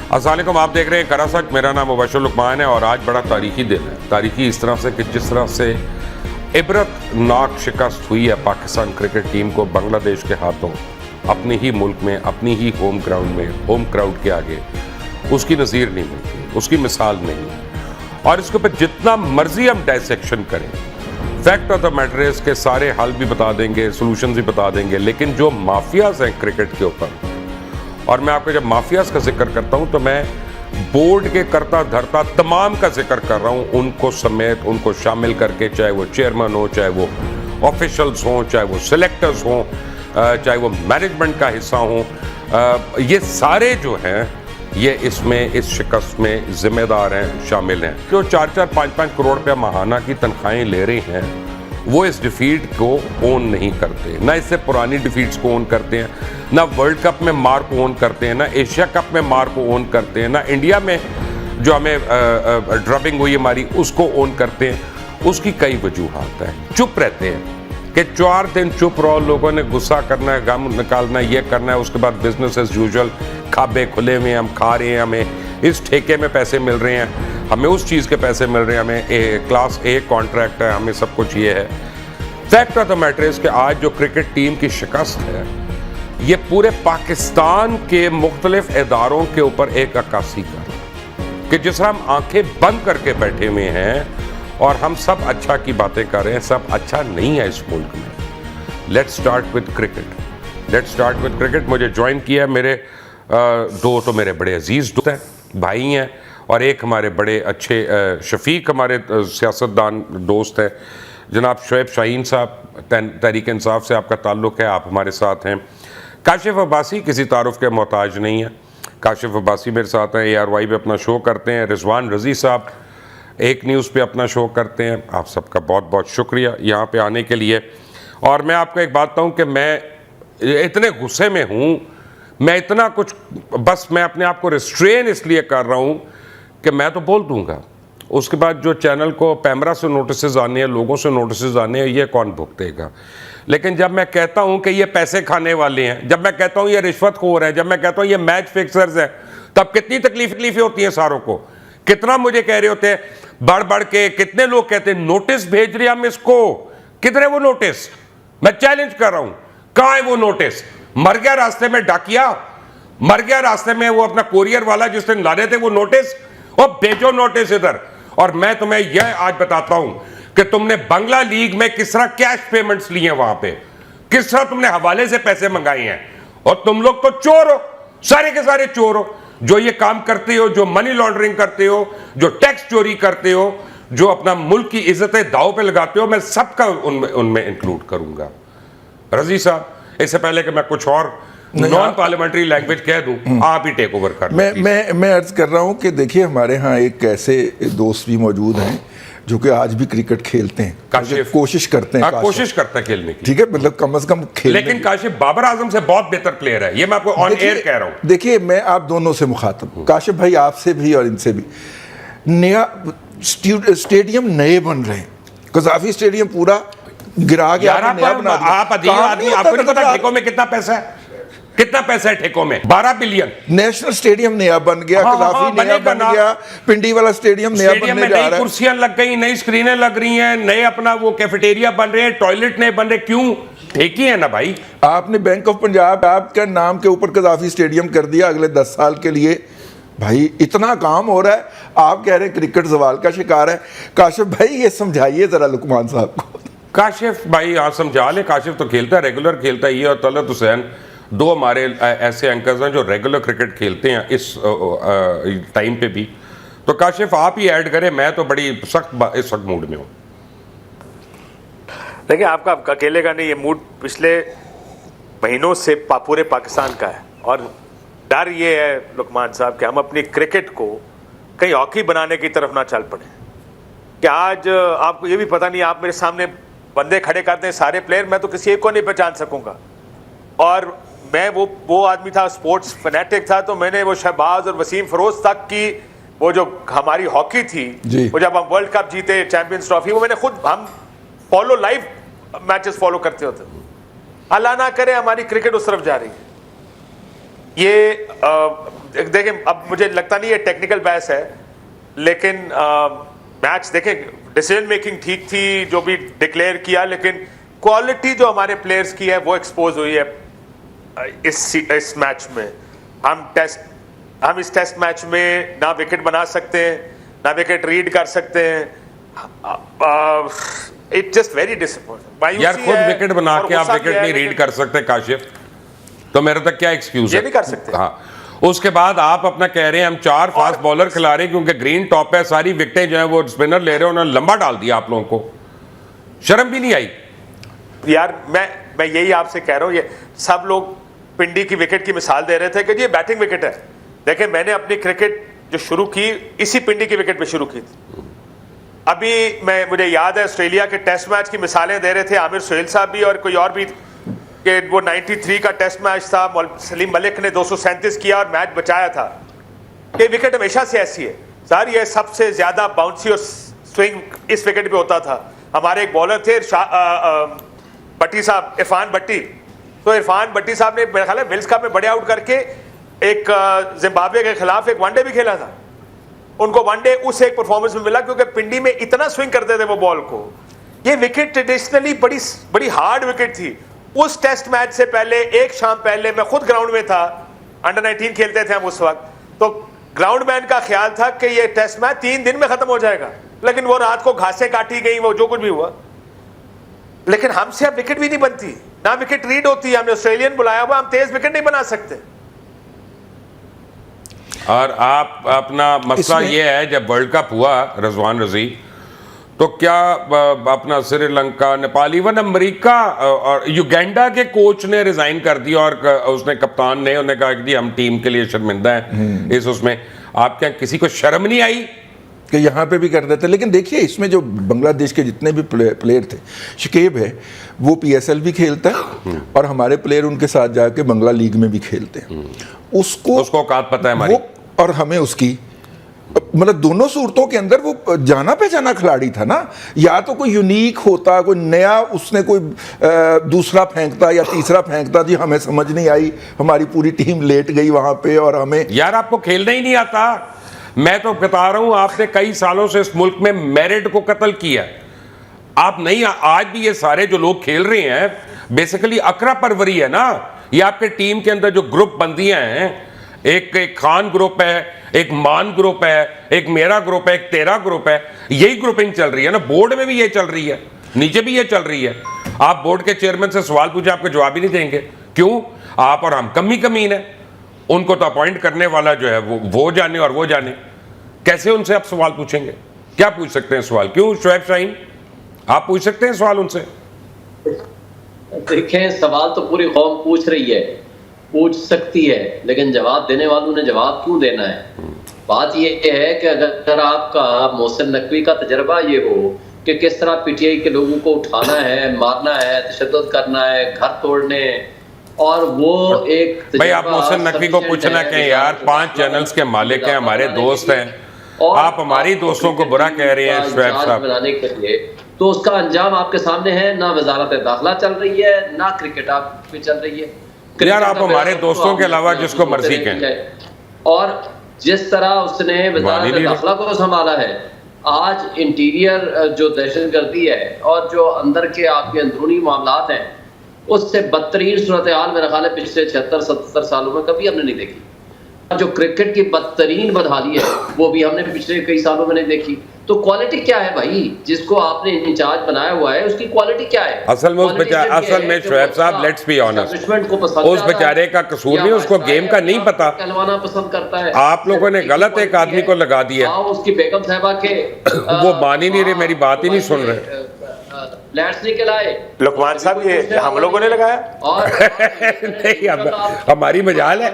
अस्सलाम वालेकुम, आप देख रहे हैं करा सच। मेरा नाम मुबशर लुकमान है और आज बड़ा तारीखी दिन है। तारीखी इस तरह से कि जिस तरह से इबरतनाक शिकस्त हुई है पाकिस्तान क्रिकेट टीम को बांग्लादेश के हाथों, अपने ही मुल्क में, अपनी ही होम ग्राउंड में, होम क्राउड के आगे, उसकी नज़ीर नहीं मिलती, उसकी मिसाल नहीं। और इसके ऊपर जितना मर्जी हम डायसेक्शन करें, fact of the matter is के सारे हल भी बता देंगे, सोल्यूशन भी बता देंगे, लेकिन जो माफियाज हैं क्रिकेट के ऊपर, और मैं आपको जब माफियाज का जिक्र करता हूं तो मैं बोर्ड के करता धरता तमाम का जिक्र कर रहा हूं, उनको समेत, उनको शामिल करके, चाहे वो चेयरमैन हो, चाहे वो ऑफिशियल्स हों, चाहे वो सिलेक्टर्स हों, चाहे वो मैनेजमेंट का हिस्सा हों, ये सारे जो हैं ये इसमें, इस शिकस्त में जिम्मेदार हैं, शामिल हैं। जो 4-4, 5-5 करोड़ रुपया माहाना की तनख्वाहें ले रहे हैं, वो इस डिफीट को ओन नहीं करते, ना इससे पुरानी डिफीट्स को ओन करते हैं, ना वर्ल्ड कप में मार को ओन करते हैं, ना एशिया कप में मार को ओन करते हैं, ना इंडिया में जो हमें ड्रबिंग हुई हमारी उसको ओन करते हैं। उसकी कई वजूहात हैं। चुप रहते हैं कि 4 दिन चुप रहो, लोगों ने गुस्सा करना है, गम निकालना है, ये करना है, उसके बाद बिजनेस एज यूजुअल, खाबे खुले हुए, हम खा रहे हैं, हमें इस ठेके में पैसे मिल रहे हैं, हमें उस चीज़ के पैसे मिल रहे हैं, हमें क्लास ए कॉन्ट्रैक्ट है, हमें सब कुछ ये है। Fact of the matter is कि आज जो क्रिकेट टीम की शिकस्त है, ये पूरे पाकिस्तान के मुख्तलिफ इदारों के ऊपर एक अक्कासी कर कि जिस तरह हम आंखें बंद करके बैठे हुए हैं और हम सब अच्छा की बातें कर रहे हैं, सब अच्छा नहीं है इस मुल्क में। Let's start with cricket, let's start with cricket. मुझे ज्वाइन किया है मेरे दो तो मेरे बड़े अजीज़ दोस्त हैं, भाई हैं, और एक हमारे बड़े अच्छे शफीक हमारे सियासतदान दोस्त हैं, जनाब शुएब शाहीन साहब। तहरीक इंसाफ से आपका ताल्लुक़ है, आप हमारे साथ हैं। काशिफ अब्बासी किसी तारुफ के मोहताज नहीं है, काशिफ अब्बासी मेरे साथ हैं, ARY पे अपना शो करते हैं। रिजवान रज़ी साहब एक न्यूज़ पे अपना शो करते हैं। आप सबका बहुत बहुत शुक्रिया यहाँ पे आने के लिए। और मैं आपको एक बात बताऊँ कि मैं इतने गुस्से में हूँ, मैं इतना कुछ, बस मैं अपने आप को रिस्ट्रेन इसलिए कर रहा हूँ कि मैं तो बोल दूँगा, उसके बाद जो चैनल को पैमरा से नोटिस आने हैं, लोगों से नोटिस आने हैं, ये कौन भुगतेगा। लेकिन जब मैं कहता हूं कि ये पैसे खाने वाले हैं, जब मैं कहता हूं ये रिश्वतखोर है, जब मैं कहता हूं ये मैच फिक्सर्स है, तब कितनी तकलीफें होती हैं सारों को। कितना मुझे कह रहे होते हैं बढ़ बढ़ के, कितने लोग कहते हैं नोटिस भेज रहे हम इसको, किधर है वो नोटिस? मैं चैलेंज कर रहा हूं, कहां है वो नोटिस? मर गया रास्ते में डाकिया, मर गया रास्ते में वो अपना कोरियर वाला जिस दिन ला रहे थे वो नोटिस, और भेजो नोटिस इधर। और मैं तुम्हें यह आज बताता हूं कि तुमने बांग्ला लीग में किस तरह कैश पेमेंट्स लिए हैं, वहां पे किस तरह तुमने हवाले से पैसे मंगाए हैं। और तुम लोग तो चोर हो, सारे के सारे चोर हो, जो ये काम करते हो, जो मनी लॉन्ड्रिंग करते हो, जो टैक्स चोरी करते हो, जो अपना मुल्क की इज्जतें दाव पे लगाते हो। मैं सबका उनमें इंक्लूड करूंगा। रजी साहब, इससे पहले कि मैं कुछ और नॉन पार्लियामेंट्री लैंग्वेज कह दूं, आप ही टेक ओवर कर। मैं अर्ज कर रहा हूं कि देखिए, हमारे यहाँ एक ऐसे दोस्त भी मौजूद हैं जो कि आज भी क्रिकेट खेलते हैं, कोशिश करते हैं, कोशिश करते हैं खेलने की, ठीक है, मतलब कम से कम खेलने। लेकिन काशिफ बाबर आजम से बहुत बेहतर प्लेयर है, ये मैं आपको ऑन एयर कह रहा हूं। देखिए, मैं आप दोनों से मुखातब हूं, काशिफ भाई आपसे भी और इनसे भी। नया स्टेडियम नए बन रहे हैं, कज़ाफी स्टेडियम पूरा गिरा के नया बना दिया। आप अधीर आदमी, आपको नहीं पता ठेकों में कितना पैसा है? कितना पैसा है ठेकों में? 12 बिलियन। नेशनल स्टेडियम नया बन गया, कज़ाफी नया बन गया, पिंडी वाला स्टेडियम नया बनने जा रहा है, कुर्सियां लग गई, नई स्क्रीनें लग रही हैं, नए अपना वो कैफेटेरिया बन रहे हैं, टॉयलेट नए बन रहे। क्यों? ठेकी है ना भाई। आपने बैंक ऑफ पंजाब आपका नाम के ऊपर कज़ाफी स्टेडियम कर दिया अगले 10 साल के लिए। भाई इतना काम हो रहा है, आप कह रहे हैं क्रिकेट सवाल का शिकार है। काशिफ भाई ये समझाइए जरा लुकमान साहब को। काशिफ भाई हाँ समझा ले, काशिफ तो खेलता है, रेगुलर खेलता है। ये और तलत हुसैन दो हमारे ऐसे एंकर्स हैं जो रेगुलर क्रिकेट खेलते हैं इस टाइम पे भी। तो काशिफ आप ही ऐड करें, मैं तो बड़ी इस वक्त मूड में हूँ। देखिए, आपका अकेले का नहीं, ये मूड पिछले महीनों से पूरे पाकिस्तान का है। और डर ये है लुकमान साहब कि हम अपनी क्रिकेट को कहीं हॉकी बनाने की तरफ ना चल पड़े। कि आज आपको ये भी पता नहीं, आप मेरे सामने बंदे खड़े करते हैं सारे प्लेयर, मैं तो किसी एक को नहीं पहचान सकूंगा। और मैं वो आदमी था, स्पोर्ट्स फैनेटिक था, तो मैंने वो शहबाज और वसीम फरोज तक की वो जो हमारी हॉकी थी, वो जब हम वर्ल्ड कप जीते, चैंपियंस ट्रॉफी, वो मैंने खुद, हम फॉलो लाइव मैचेस फॉलो करते होते। अल्लाह ना करे हमारी क्रिकेट उस तरफ जा रही है। ये देखें, अब मुझे लगता नहीं है टेक्निकल बहस है, लेकिन मैच देखें, डिसीजन मेकिंग ठीक थी जो भी डिक्लेयर किया, लेकिन क्वालिटी जो हमारे प्लेयर्स की है वो एक्सपोज हुई है इस मैच में। हम इस टेस्ट मैच में ना विकेट बना सकते हैं, ना विकेट रीड कर सकते हैं। इट जस्ट वेरी डिसअपॉइंटिंग यार, खुद विकेट बना के आप विकेट नहीं रीड कर सकते काशिफ, तो मेरे तक क्या एक्सक्यूज है? ये नहीं कर सकते। हाँ, उसके बाद आप अपना कह रहे हैं हम 4 फास्ट बॉलर खिला रहे हैं क्योंकि ग्रीन टॉप है, सारी विकेटें जो है वो स्पिनर ले रहे हैं, उन्होंने लंबा डाल दिया आप लोगों को, शर्म भी नहीं आई? यार मैं यही आपसे कह रहा हूं, ये सब लोग पिंडी की विकेट की मिसाल दे रहे थे कि ये बैटिंग विकेट है। देखिए, मैंने अपनी क्रिकेट जो शुरू की इसी पिंडी की विकेट पे शुरू की थी। अभी मुझे याद है ऑस्ट्रेलिया के टेस्ट मैच की मिसालें दे रहे थे आमिर सुहेल साहब भी और कोई और भी, कि वो 93 का टेस्ट मैच था, सलीम मलिक ने 237 किया और मैच बचाया था। ये विकेट हमेशा से ऐसी है सर, ये सबसे ज्यादा बाउंसी और स्विंग इस विकेट पे होता था। हमारे एक बॉलर थे भट्टी साहब, इरफान भट्टी, तो इरफान भट्टी साहब ने मेरे ख्याल है विल्स कप में बड़े आउट करके एक जिम्बाब्वे के खिलाफ एक वनडे भी खेला था। उनको वनडे उस एक परफॉर्मेंस में मिला क्योंकि पिंडी में इतना स्विंग करते थे वो बॉल को। ये विकेट ट्रेडिशनली बड़ी हार्ड विकेट थी। उस टेस्ट मैच से पहले, एक शाम पहले, मैं खुद ग्राउंड में था, अंडर 19 खेलते थे हम उस वक्त, तो ग्राउंड मैन का ख्याल था कि ये टेस्ट मैच 3 दिन में खत्म हो जाएगा, लेकिन वो रात को घासें काटी गई, वो जो कुछ भी हुआ, लेकिन हमसे अब विकेट भी नहीं बनती, ना विकेट रीड होती है। हमने ऑस्ट्रेलियन बुलाया हुआ, हम तेज विकेट नहीं बना सकते। और आप अपना मसला ये है, जब वर्ल्ड कप हुआ रजवान रजी, तो क्या अपना श्रीलंका, नेपाल, इवन अमेरिका और युगांडा के कोच ने रिजाइन कर दिया और उसने कप्तान ने उन्हें कहा कि जी हम टीम के लिए शर्मिंदा हैं इस उसमें। आप क्या किसी को शर्म नहीं आई कि यहाँ पे भी कर देते? लेकिन देखिए, इसमें जो बांग्लादेश के जितने भी प्लेयर थे, शकीब है वो PSL भी खेलता है और हमारे प्लेयर उनके साथ जाके बंगला लीग में भी खेलते हैं। उसको औकात पता है हमारी, और हमें उसकी, मतलब दोनों सूरतों के अंदर वो जाना पहचाना खिलाड़ी था ना। या तो कोई यूनिक होता, कोई नया, उसने कोई दूसरा फेंकता या तीसरा फेंकता, जी हमें समझ नहीं आई, हमारी पूरी टीम लेट गई वहां पे और हमें। यार, आपको खेलना ही नहीं आता। मैं तो बता रहा हूं, आपने कई सालों से इस मुल्क में मेरिट को कत्ल किया। आप नहीं, आज भी ये सारे जो लोग खेल रहे हैं बेसिकली अकरा परवरी है ना। ये आपके टीम के अंदर जो ग्रुप बंदियां हैं, एक खान ग्रुप है, एक मान ग्रुप है, एक मेरा ग्रुप है, एक तेरा ग्रुप है, यही ग्रुपिंग चल रही है ना। बोर्ड में भी ये चल रही है, नीचे भी ये चल रही है। आप बोर्ड के चेयरमैन से सवाल पूछे, आपको जवाब ही नहीं देंगे। क्यों? आप और हम कमीन है। उनको तो अपॉइंट करने वाला जो है वो जाने और वो जाने। कैसे उनसे आप सवाल पूछेंगे? क्या पूछ सकते हैं सवाल? क्यों शुएब शाहीन, आप पूछ सकते हैं सवाल उनसे? देखें, सवाल तो पूरी कौम पूछ रही है, पूछ सकती है, लेकिन जवाब देने वालों ने जवाब क्यों देना है? बात ये है कि अगर आपका मोहसिन नकवी का तजर्बा ये हो कि किस तरह PTI के लोगों को उठाना है, मारना है, तशद्दुद करना है, घर तोड़ने, और वो एक भाई, आप मोहसिन नकवी को पूछना कहें यार, 5 चैनल्स के मालिक हैं, हमारे दोस्त हैं, आप हमारी दोस्तों को बुरा कह रहे हैं शुएब साहब बनाने के लिए। तो उसका अंजाम आपके सामने है। ना वजारत दाखिला चल रही है, ना क्रिकेट आप पे चल रही है। यार, आप हमारे दोस्तों के अलावा जिसको मर्जी कहें। और जिस तरह उसने वजारत दाखिला को संभाला है, आज इंटीरियर जो दहशतगर्दी है और जो अंदर के आपके अंदरूनी मामलात हैं, उससे बदतरीन सूरत हाल मेरा ख्याल है पिछले 76-77 सालों में कभी हमने नहीं देखी। जो क्रिकेट की बदतरीन बदहाली है वो भी हमने पिछले कई सालों में नहीं देखी। तो क्वालिटी क्या है भाई, जिसको आपने इंचार्ज बनाया हुआ है उसकी क्वालिटी क्या है? असल में शुएब साहब, लेट्स बी ऑनेस्ट, उस बेचारे का कसूर नहीं, उसको गेम का नहीं पता, कहलवाना पसंद करता है। आप लोगों ने गलत एक आदमी को लगा दिया। उसकी बेगम साहबा के वो मान ही नहीं रहे, मेरी बात ही नहीं सुन रहे। फ्लैट्स नहीं खिलाए लुकमान साहब, ये हम लोगों ने लगाया और नहीं, हमारी मजाल है।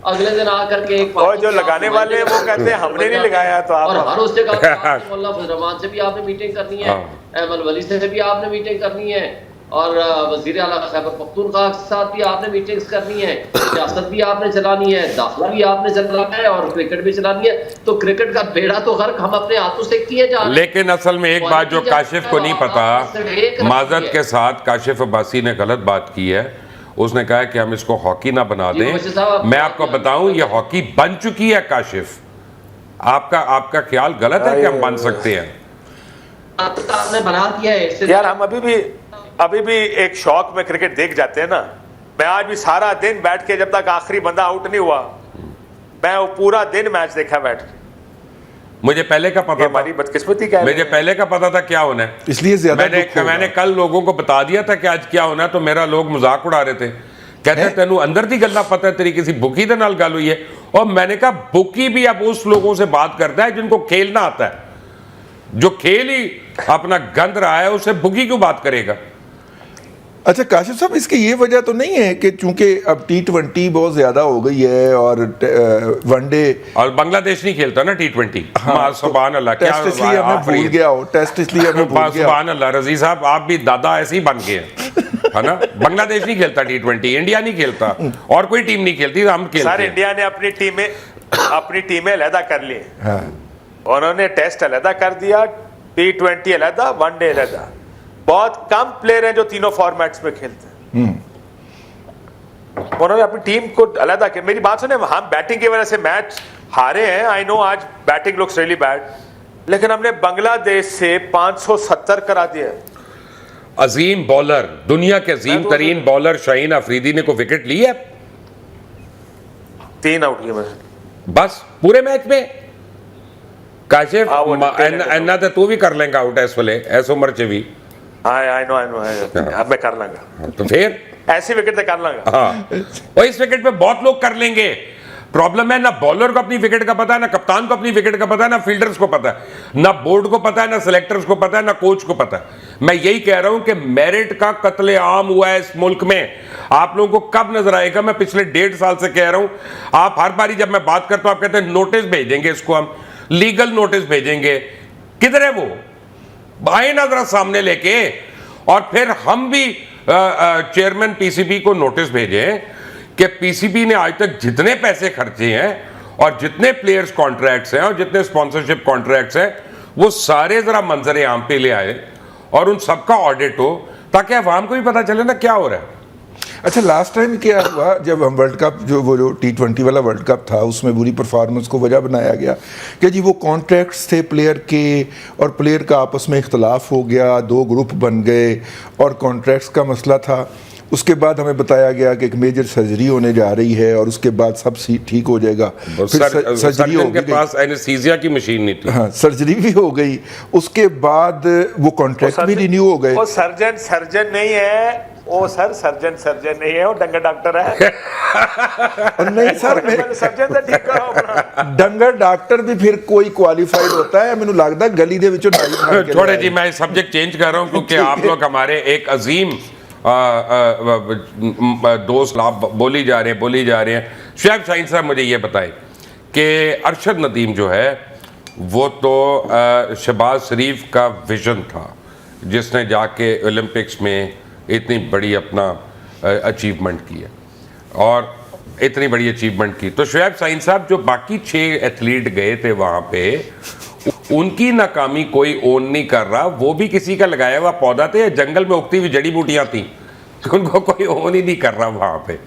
अगले दिन आकर के एक और जो लगाने वाले हैं वो कहते हैं हमने नहीं लगाया। तो आप, और हर उस जगह मोहल्ला फजलरहमान से भी आपने मीटिंग करनी है, अहमद वली से भी आपने मीटिंग करनी है, और वजीर आला खैबर पख्तूनख्वा के साथ भी आपने मीटिंग्स करनी है, सियासत भी आपने चलानी है, दाखिला भी आपने चलाना है और क्रिकेट भी चलानी है। तो क्रिकेट का बेड़ा तो गर्क हम अपने हाथों से किए जा रहे हैं। लेकिन असल में एक बात जो काशिफ को नहीं पता, माजरत के साथ काशिफ अब्बासी ने गलत बात की है। उसने कहा कि हम इसको हॉकी ना बना जी, दें। मुबशिर साहब, मैं आपको बताऊं ये हॉकी बन चुकी है काशिफ, आपका ख्याल गलत है कि हम बन सकते हैं? आपने बना दिया है इससे। यार हम अभी भी एक शौक में क्रिकेट देख जाते हैं ना। मैं आज भी सारा दिन बैठ के, जब तक आखिरी बंदा आउट नहीं हुआ, मैं वो पूरा दिन मैच देखा बैठ के। मुझे पहले का पता था, हमारी बदकिस्मती क्या है? मुझे पहले का पता था क्या होना है, इसलिए ज्यादा मैंने कल लोगों को बता दिया था कि आज क्या होना है, तो मेरा लोग मजाक उड़ा रहे थे, कहते तेनू अंदर दी गल्ला पता है, तेरी किसी बुकी दे नाल गल हुई है। और मैंने कहा बुकी भी अब उस लोगों से बात करता है जिनको खेलना आता है, जो खेल ही अपना गंद रहा है उससे बुकी क्यों बात करेगा? अच्छा काशिफ साहब, इसकी ये वजह तो नहीं है कि चूंकि अब T20 बहुत ज्यादा हो गई है और वनडे, और बांग्लादेश नहीं खेलता ना T20। हाँ, सुभान अल्लाह, क्या टेस्ट इसलिए हमें भूल गया हो, टेस्ट इसलिए हमें भूल गया। सुभान अल्लाह, रजी साहब आप भी दादा ऐसे ही बन गए हैं, है ना। बांग्लादेश नहीं खेलता T20, इंडिया नहीं खेलता, और कोई टीम नहीं खेलती, हम खेलते सर हैं। इंडिया ने अपनी टीमें अलहदा कर ली। हाँ। उन्होंने टेस्ट अलहदा कर दिया, T20 अलहदा, वनडे अलहदा। बहुत कम प्लेयर हैं जो तीनों फॉर्मेट्स में खेलते हैं। उन्होंने अपनी टीम को अलहदा किया। मेरी बात सुने, हम बैटिंग की वजह से मैच हारे हैं, आई नो आज बैटिंग लुक्स रियली बैड, लेकिन हमने बांग्लादेश से 570 करा दिया। अजीम बॉलर, दुनिया के अजीम तरीन बॉलर शाहीन अफरीदी ने को विकेट ली है, 3 आउट किए बस पूरे मैच में। काशिफ वो इन्ना तो तू भी कर लेंगा आउट इस वेले, इस उम्र च भी। आई नो अब मैं कर लूंगा, तो फिर ऐसी विकेट तो कर लूंगा। हाँ, और इस विकेट पे बहुत लोग कर लेंगे। प्रॉब्लम है ना बॉलर को अपनी विकेट का पता है, ना कप्तान को अपनी विकेट का पता है, ना फील्डर्स को पता है, ना बोर्ड को पता है, ना सिलेक्टर्स को पता है, ना कोच को पता है। मैं यही कह रहा हूं कि मेरिट का कत्लेआम हुआ है इस मुल्क में। आप लोगों को कब नजर आएगा? मैं पिछले 1.5 साल से कह रहा हूं। आप हर बारी जब मैं बात करता हूं आप कहते हैं नोटिस भेज देंगे, इसको हम लीगल नोटिस भेजेंगे। किधर है वो? आए ना जरा सामने लेके, और फिर हम भी चेयरमैन पीसीबी को नोटिस भेजें कि पीसीबी ने आज तक जितने पैसे खर्चे हैं और जितने प्लेयर्स कॉन्ट्रैक्ट्स हैं और जितने स्पॉन्सरशिप कॉन्ट्रैक्ट्स हैं वो सारे जरा मंजर आम पे ले आए और उन सबका ऑडिट हो, ताकि अवाम को भी पता चले ना क्या हो रहा है। अच्छा, लास्ट टाइम क्या हुआ जब हम वर्ल्ड कप, जो T20 वाला वर्ल्ड कप था, उसमें बुरी परफॉर्मेंस को वजह बनाया गया कि जी वो कॉन्ट्रैक्ट्स थे प्लेयर के, और प्लेयर का आपस में इख्तलाफ हो गया, 2 ग्रुप बन गए और कॉन्ट्रैक्ट्स का मसला था। उसके बाद हमें बताया गया कि एक मेजर सर्जरी होने जा रही है और उसके बाद सब ठीक हो जाएगा। फिर सर्जरी हो के पास एनेस्थीसिया की मशीन नहीं थी। हाँ, सर्जरी भी हो गई, उसके बाद वो कॉन्ट्रैक्ट भी रिन्यू हो गए। वो सर्जन नहीं है वो, सर सर्जन नहीं है वो, डंगर डॉक्टर है। और नहीं सर, सर्जन तो ठीक करो अपना। डंगर डॉक्टर भी फिर कोई क्वालिफाइड होता है, मैंने लगता है गली दे विचों छोड़े जी, मैं सब्जेक्ट चेंज कर रहा हूं क्योंकि आप लोग हमारे एक अजीम दोस्त बोली जा रहे हैं। शुएब शाहीन साहब मुझे ये बताएं कि अरशद नदीम जो है वो तो शहबाज शरीफ का विजन था, जिसने जाके ओलंपिक्स में इतनी बड़ी अपना अचीवमेंट की है और इतनी बड़ी अचीवमेंट की। तो शुएब शाहीन साहब, जो बाकी 6 एथलीट गए थे वहाँ पे, उनकी नाकामी कोई ओन नहीं कर रहा। वो भी किसी का लगाया हुआ पौधा थे, जंगल में उगती हुई जड़ी बूटियां थी, उनको कोई ओन ही नहीं कर रहा वहां पे।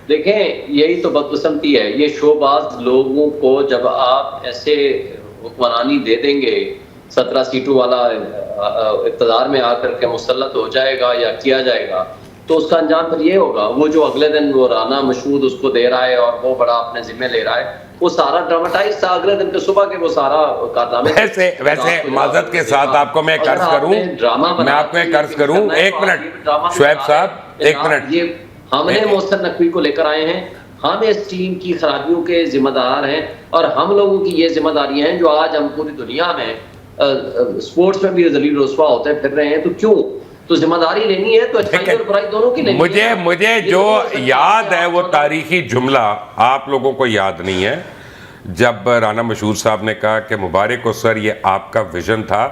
देखें, यही तो बदकिस्मती है। ये शोबाज लोगों को जब आप ऐसे हुक्मरानी दे देंगे, 17 सीटों वाला इक़्तिदार में आकर के मुसल्लत हो जाएगा या किया जाएगा, तो उसका अंजाम फिर ये होगा। वो जो अगले दिन वो राना मशहूद उसको दे रहा है और वो बड़ा अपने जिम्मे ले रहा है, वो सारा ड्रामेटाइज था। अगले दिन के सुबह के वो सारा कारनामे। वैसे माजरत के साथ आपको मैं कर्ज करूं, मैं आपको एक कर्ज करूं, 1 मिनट शुएब साहब, 1 मिनट। ये हमने मोहसिन नकवी को लेकर आए हैं, हम इस टीम की खराबियों के जिम्मेदार हैं और हम लोगों की ये जिम्मेदारी हैं जो आज हम पूरी दुनिया में स्पोर्ट्स में भी जलील रुस्वा होते फिर रहे हैं। तो क्यों? तो जिम्मेदारी लेनी है तो अच्छाई और बुराई दोनों की लेनी है। मुझे जो याद है वो तारीखी जुमला आप लोगों को याद नहीं है, जब राना मशहूद साहब ने कहा कि मुबारक हो सर, ये आपका विजन था,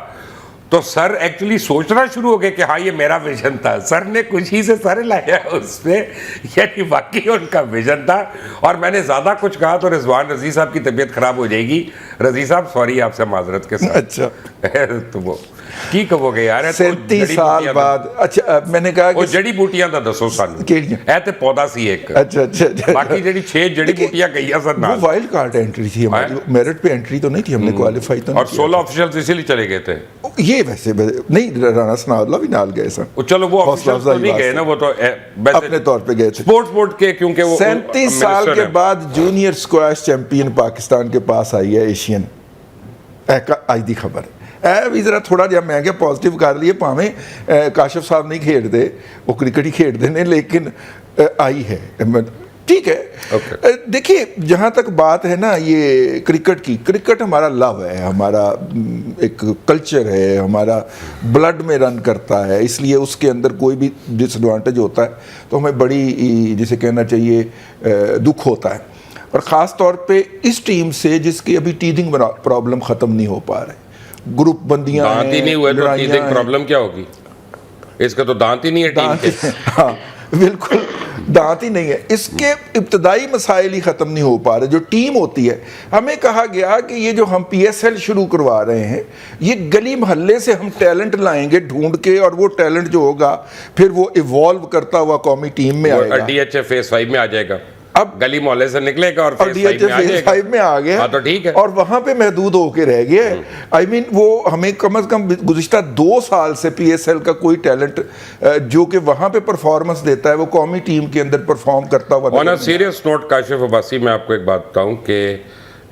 तो सर एक्चुअली सोचना शुरू हो गए कि हाँ ये मेरा विजन था। सर ने खुशी से सर लाया उस पर, यानी वाकई उनका विजन था। और मैंने ज़्यादा कुछ कहा तो रिजवान रजी साहब की तबीयत खराब हो जाएगी। रजी साहब सॉरी आपसे माजरत के साथ। अच्छा तो वो की कहोगे यार? 37 साल बाद। अच्छा मैंने कहा कि जड़ी बूटियां दा दसो सानू किहड़ियां? ए ते पौधा सी एक। अच्छा बाकी जड़ी 6 जड़ी बूटियां गईयां सर वो वाइल्ड कार्ड एंट्री थी हमारी, मेरिट पे एंट्री तो नहीं थी, हमने क्वालिफाई तो नहीं और 16 ऑफिशियल्स इसीलिए चले गए थे। ये वैसे नहीं, राणा सनाउल्लाह भी नाल गए सर। चलो वो ऑफिशियल्स तो नहीं गए ना, वो तो अपने तौर पे गए थे स्पोर्ट्स बोर्ड के, क्योंकि वो 37 साल के बाद जूनियर स्क्वैश चैंपियन पाकिस्तान के पास आई है एशियन। ਅੱਜ ਦੀ ਖਬਰ ਇਹ ਵੀ ਜ਼ਰਾ ਥੋੜਾ ਜਿਹਾ ਮੈਂ ਕਿਹਾ ਪੋਜ਼ਿਟਿਵ ਕਰ ਲਈਏ, ਭਾਵੇਂ ਕਾਸ਼ਫ ਸਾਹਿਬ ਨਹੀਂ ਖੇਡਦੇ, ਉਹ ਕ੍ਰਿਕਟ ही खेलते हैं, लेकिन आई है, ठीक है। देखिए जहाँ तक बात है ना ये क्रिकेट की, क्रिकेट हमारा लव है, हमारा एक कल्चर है, हमारा ब्लड में रन करता है, इसलिए उसके अंदर कोई भी डिसएडवांटेज होता है तो हमें बड़ी, जिसे कहना चाहिए, दुख होता है। और ख़ास तौर पे इस टीम से जिसकी अभी टीदिंग प्रॉब्लम ख़त्म नहीं हो पा रहे, ग्रुप बंदियां दांत ही नहीं हुए तो टीदिंग प्रॉब्लम क्या होगी? इसका तो दांत ही नहीं है टीम के। हाँ बिल्कुल, दांत ही नहीं है, इसके इब्तदाई मसाइल ही ख़त्म नहीं हो पा रहे। जो टीम होती है, हमें कहा गया कि ये जो हम PSL शुरू करवा रहे हैं, ये गली मोहल्ले से हम टैलेंट लाएंगे ढूंढ के, और वो टैलेंट जो होगा फिर वो इवॉल्व करता हुआ कौमी टीम में आएगा। DHA फेज 5 में आ जाएगा, अब गली मोहल्ले से निकलेगा और फेज 5 में आ गया। हाँ तो ठीक है, और वहां पे महदूद होके रह गया। आई मीन वो हमें कम से कम गुज़िश्ता 2 साल से PSL का कोई टैलेंट जो कि वहां पे परफॉर्मेंस देता है वो कौमी टीम के अंदर परफॉर्म करता हुआ। On a serious note Kashif Abbasi, मैं आपको एक बात बताऊं कि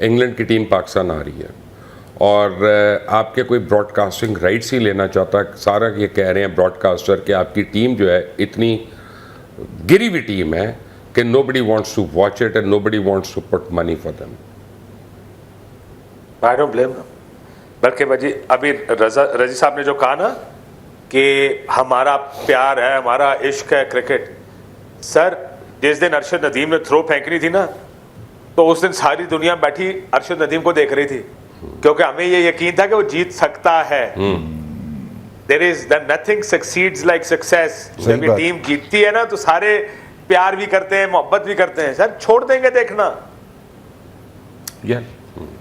इंग्लैंड की टीम पाकिस्तान आ रही है और आपके कोई ब्रॉडकास्टिंग राइट्स ही लेना चाहता, सारा ये कह रहे हैं ब्रॉडकास्टर कि आपकी टीम जो है इतनी गिरी हुई टीम है कि nobody wants to watch it and nobody wants to put money for them. I don't blame them. बल्कि भाजी अभी रजी साहब ने जो कहा ना कि हमारा प्यार है, हमारा इश्क है क्रिकेट, सर जिस दिन अरशद नदीम ने थ्रो फेंकनी थी ना, तो उस दिन सारी दुनिया बैठी अरशद नदीम को देख रही थी, क्योंकि हमें ये यकीन था कि वो जीत सकता है। There is that nothing succeeds like success. जब ये टीम जीतती है ना तो सारे प्यार भी करते हैं, मोहब्बत भी करते हैं। सर छोड़ देंगे देखना,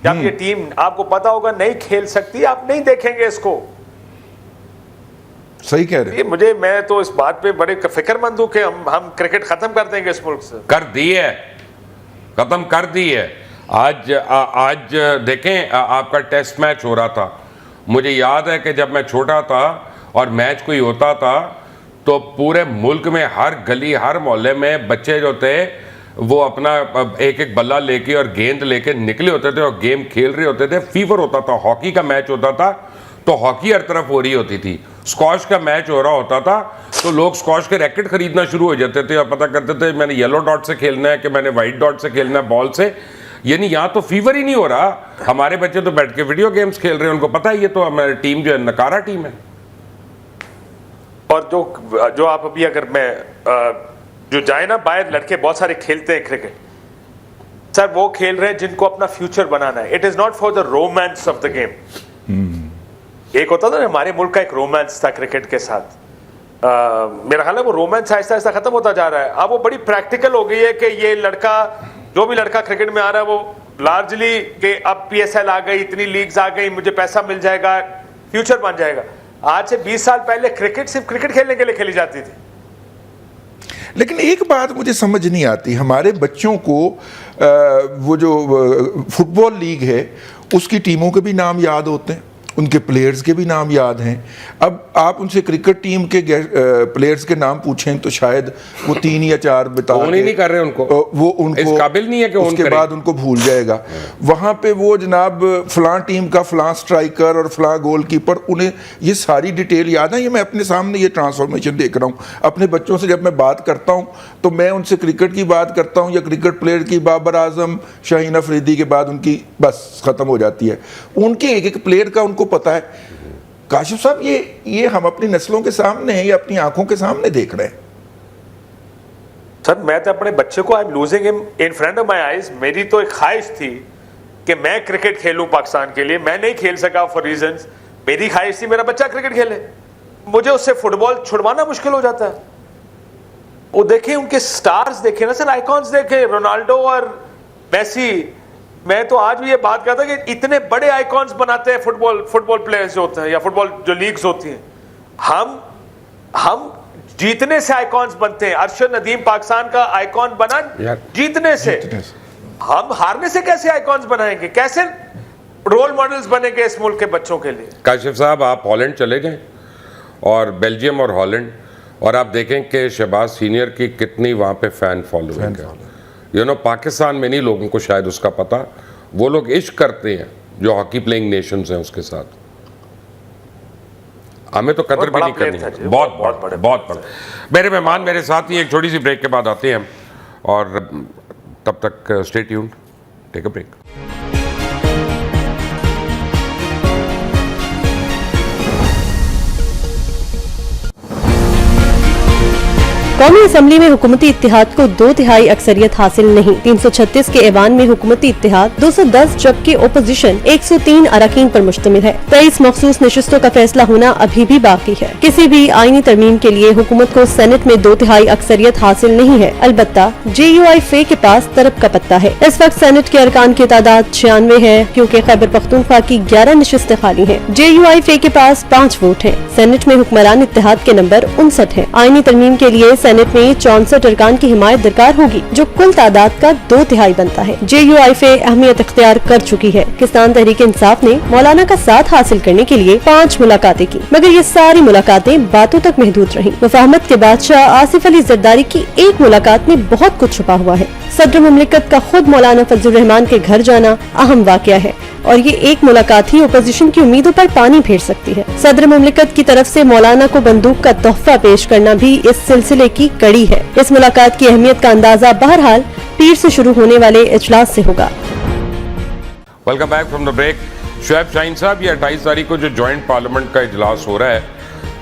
जब ये टीम आपको पता होगा नहीं खेल सकती, आप नहीं देखेंगे इसको। सही कह रहे हैं। मैं तो इस बात पे बड़े फिक्रमंद हूं कि हम क्रिकेट खत्म कर देंगे इस मुल्क से। कर दी है, खत्म कर दी है। आज देखें, आपका टेस्ट मैच हो रहा था, मुझे याद है कि जब मैं छोटा था और मैच कोई होता था तो पूरे मुल्क में हर गली हर मोहल्ले में बच्चे जो थे वो अपना एक एक बल्ला लेके और गेंद लेके निकले होते थे और गेम खेल रहे होते थे। फीवर होता था, हॉकी का मैच होता था तो हॉकी हर तरफ हो रही होती थी, स्क्वॉश का मैच हो रहा होता था तो लोग स्क्वॉश के रैकेट खरीदना शुरू हो जाते थे और पता करते थे मैंने येलो डॉट से खेलना है कि मैंने वाइट डॉट से खेलना है, बॉल से। यानी यहाँ तो फीवर ही नहीं हो रहा, हमारे बच्चे तो बैठ के वीडियो गेम्स खेल रहे हैं, उनको पता है ये तो हमारी टीम जो है नकारा टीम है। और जो आप अभी अगर मैं जो जाए ना बाहर, लड़के बहुत सारे खेलते हैं क्रिकेट, सर वो खेल रहे हैं जिनको अपना फ्यूचर बनाना है। It is not for the romance of the game. एक होता था ना हमारे मुल्क का एक रोमांस था क्रिकेट के साथ, मेरा ख्याल है वो रोमांस आहिस्ता आहिस्ता खत्म होता जा रहा है। अब वो बड़ी प्रैक्टिकल हो गई है कि ये लड़का, जो भी लड़का क्रिकेट में आ रहा है वो लार्जली कि अब PSL आ गई, इतनी लीग्स आ गई, मुझे पैसा मिल जाएगा, फ्यूचर बन जाएगा। आज से 20 साल पहले क्रिकेट सिर्फ क्रिकेट खेलने के लिए खेली जाती थी। लेकिन एक बात मुझे समझ नहीं आती, हमारे बच्चों को वो जो फुटबॉल लीग है उसकी टीमों के भी नाम याद होते हैं, उनके प्लेयर्स के भी नाम याद हैं। अब आप उनसे क्रिकेट टीम के प्लेयर्स के नाम पूछें तो शायद वो 3 या 4 बता ही नहीं कर रहे उनको, वो उनको इस काबिल नहीं है कि उसके बाद उनको भूल जाएगा। वहाँ पे वो जनाब फलां टीम का फलां स्ट्राइकर और फलां गोलकीपर, उन्हें ये सारी डिटेल याद है। ये मैं अपने सामने ये ट्रांसफॉर्मेशन देख रहा हूँ अपने बच्चों से। जब मैं बात करता हूँ तो मैं उनसे क्रिकेट की बात करता हूँ या क्रिकेट प्लेयर की, बाबर आजम, शाहीन अफरीदी के बाद उनकी बस ख़त्म हो जाती है। उनके एक एक प्लेयर का उनको पता है। काशिफ साहब ये हम अपनी नस्लों के सामने हैं या अपनी आंखों के सामने देख रहे हैं। सर मैं तो अपने बच्चे को, I am losing him in front of my eyes. मेरी तो एक ख्वाहिश थी कि मैं क्रिकेट खेलूं पाकिस्तान के लिए, मैं नहीं खेल सका फॉर रीजंस। मेरी ख्वाहिश थी मेरा बच्चा क्रिकेट खेले, मुझे उससे फुटबॉल छुड़वाना मुश्किल हो जाता है। वो देखें उनके स्टार्स देखे ना सर, आइकॉन्स देखे, रोनाल्डो और मेसी, मैं तो आज भी ये बात करता कि इतने बड़े आइकॉन्स बनाते हैं फुटबॉल प्लेयर्स जो होते हैं या फुटबॉल जो लीग्स होती हैं, हम जीतने से आइकॉन्स बनते हैं। अरशद नदीम पाकिस्तान का आइकॉन बना जीतने से। हम हारने से कैसे आइकॉन्स बनाएंगे, कैसे रोल मॉडल्स बनेंगे इस मुल्क के बच्चों के लिए? काशिफ साहब, आप हॉलैंड चले जाएं और बेल्जियम और हॉलैंड, और आप देखें कि शहबाज सीनियर की कितनी वहाँ पे फ़ैन फॉलोइंग है। यू नो, पाकिस्तान में नहीं लोगों को शायद उसका पता, वो लोग इश्क करते हैं जो हॉकी प्लेइंग नेशंस हैं उसके साथ। हमें तो कदर भी नहीं करनी है। बहुत बड़ा। मेरे मेहमान मेरे साथ ही एक छोटी सी ब्रेक के बाद आते हैं, और तब तक stay tuned, take a break. कौमी असम्बली में हुकूमती इत्तेहाद को 2/3 अक्सरियत हासिल नहीं। 336 के ऐवान में हुकूमती इत्तेहाद 210 जबकि ओपोजिशन 103 अरकान पर मुश्तमिल है। 23 मखसूस नशिस्तों का फैसला होना अभी भी बाकी है। किसी भी आईनी तरमीम के लिए हुकूमत को सेनेट में 2/3 अक्सरियत हासिल नहीं है। अलबत्ता JUIF के पास तरफ का पत्ता है। इस वक्त सेनेट के अरकान की तादाद 96 है, क्योंकि खैबर पख्तूनख्वा की 11 नशिस्तें खाली हैं। JUIF के पास 5 वोट हैं। सेनेट में हुक्मरान इत्तेहाद के नंबर 59 है। आईनी तरमीम के लिए सेनेट में 64 अरकान की हिमायत दरकार होगी, जो कुल तादाद का 2/3 बनता है। JUIF अहमियत इख्तियार कर चुकी है। किसान तहरीक इंसाफ ने मौलाना का साथ हासिल करने के लिए 5 मुलाकातें की, मगर ये सारी मुलाकातें बातों तक महदूद रहीं। मुफाहमत के बादशाह आसिफ अली जरदारी की एक मुलाकात में बहुत कुछ छुपा हुआ है। सदर मुमलिकत का खुद मौलाना फजल रहमान के घर जाना अहम वाकया है, और ये एक मुलाकात ही अपोजिशन की उम्मीदों पर पानी फेर सकती है। सदर मुमलिकत की तरफ से मौलाना को बंदूक का तोहफा पेश करना भी इस सिलसिले की कड़ी है। इस मुलाकात की अहमियत का अंदाजा बहरहाल पीर से शुरू होने वाले इजलास से होगा। Welcome back from the break. Shoaib Shaheen साहब, ये 28 तारीख को जो जॉइंट पार्लियामेंट का इजलास हो रहा है,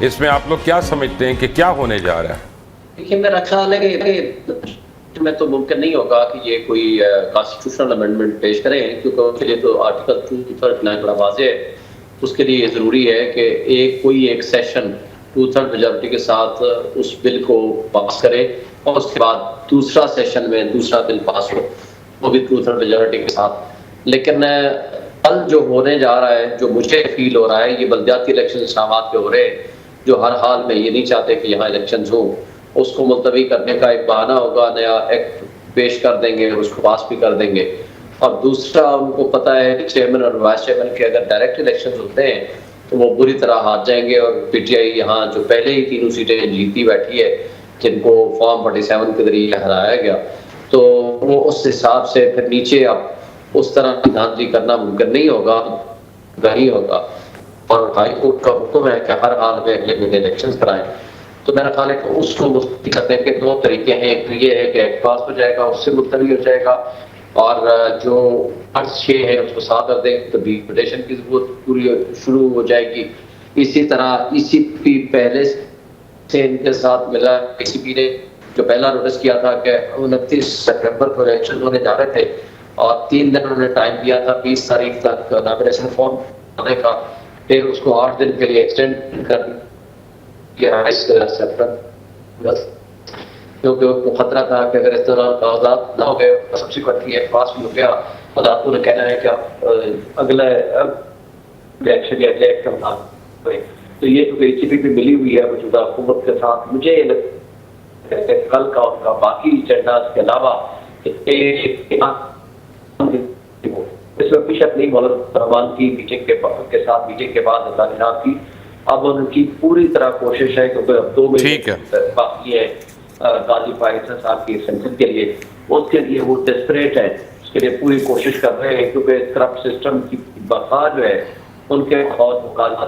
इसमें आप लोग क्या समझते हैं कि क्या होने जा रहा है? देखिए, मेरा ख्याल है कि में तो मुमकिन नहीं होगा कि ये कोई कॉन्स्टिट्यूशनल अमेंडमेंट पेश करें, क्योंकि उसके लिए तो आर्टिकल 239 बड़ा वाज़ेह है। उसके लिए ज़रूरी है कि कोई एक सेशन 2/3 मेजॉरिटी के साथ उस बिल को पास करे, और उसके बाद दूसरा सेशन में दूसरा बिल पास हो, वो भी 2/3 मेजॉरिटी के साथ। लेकिन कल जो होने जा रहा है, जो मुझे फील हो रहा है, ये बल्दियाती इलेक्शन इस्लामाबाद के हो रहे हैं, जो हर हाल में ये नहीं चाहते कि यहाँ इलेक्शन हो, उसको मुलतवी करने का एक बहाना होगा, नया एक्ट पेश कर देंगे और उसको पास भी कर देंगे। और दूसरा, उनको पता है कि चेयरमैन और वाइस चेयरमैन के अगर डायरेक्ट इलेक्शन होते हैं तो वो बुरी तरह हार जाएंगे, और PTI यहाँ जो पहले ही 3 सीटें जीती बैठी है, जिनको फॉर्म 47 के जरिए हराया गया, तो वो उस हिसाब से फिर नीचे अब उस तरह की धांधली करना मुमकिन नहीं होगा, नहीं होगा। और हाई कोर्ट का हुक्म है कि हर हाल में अगले महीने इलेक्शन कराएं। तो मेरा ख्याल है कि उसको मुस्तवी करने के 2 तरीके हैं। एक तो ये है कि एक्ट पास हो जाएगा, उससे मुलतवी हो जाएगा, और जो अर्ज 6 है उसको 7 कर देंगे, तो डिपुटेशन की जरूरत पूरी शुरू हो जाएगी। इसी तरह ECP पहले से इनके साथ मिला। ECP ने जो पहला नोटिस किया था कि 29 सितंबर को इलेक्शन होने जा रहे थे, और 3 दिन उन्होंने टाइम दिया था 20 तारीख तक नॉमिनेशन फॉर्म भरने का, फिर उसको 8 दिन के लिए एक्सटेंड कर क्योंकि उनको खतरा था कि अगर इस तरह कागजात ना हो गए, सब्सिक्वेंटली पास भी हो गया, अदालतों ने कहना है कि अगला इलेक्शन या इलेक्शन ना होए। तो ये जो ECP पे मिली हुई है मौजूदा हुकूमत के साथ, मुझे कल का उनका बाकी एजेंडा के अलावा इसमें कोई शक नहीं। मौलाना रहमान की मीटिंग के साथ मीटिंग के बाद इजलास की, अब उनकी पूरी तरह कोशिश है, क्योंकि अब 2 महीने बाकी है गाजी फैसल साहब की सेंशन के लिए, उसके लिए वो डेस्परेट है, उसके लिए पूरी कोशिश कर रहे हैं, क्योंकि करप्ट सिस्टम की बका जो है उनके बहुत मुकाबला हो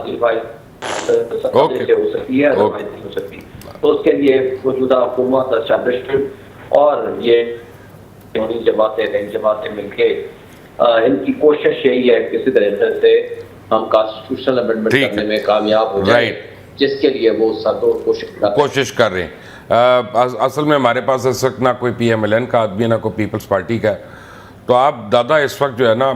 सकती है, नहीं हो सकती। तो उसके लिए मौजूदा हुकूमत, एस्टैब्लिशमेंट और ये जमातें नई जमातें मिलके इनकी कोशिश यही है किसी तरीके से हम कॉन्स्टिट्यूशनल अमेंडमेंट करने में कामयाब हो जाए, जिसके लिए वो सरदोर कोशिश कर रहे हैं। असल में हमारे पास इस वक्त ना कोई PMLN का आदमी है, ना कोई पीपल्स पार्टी का है। तो आप दादा इस वक्त जो है ना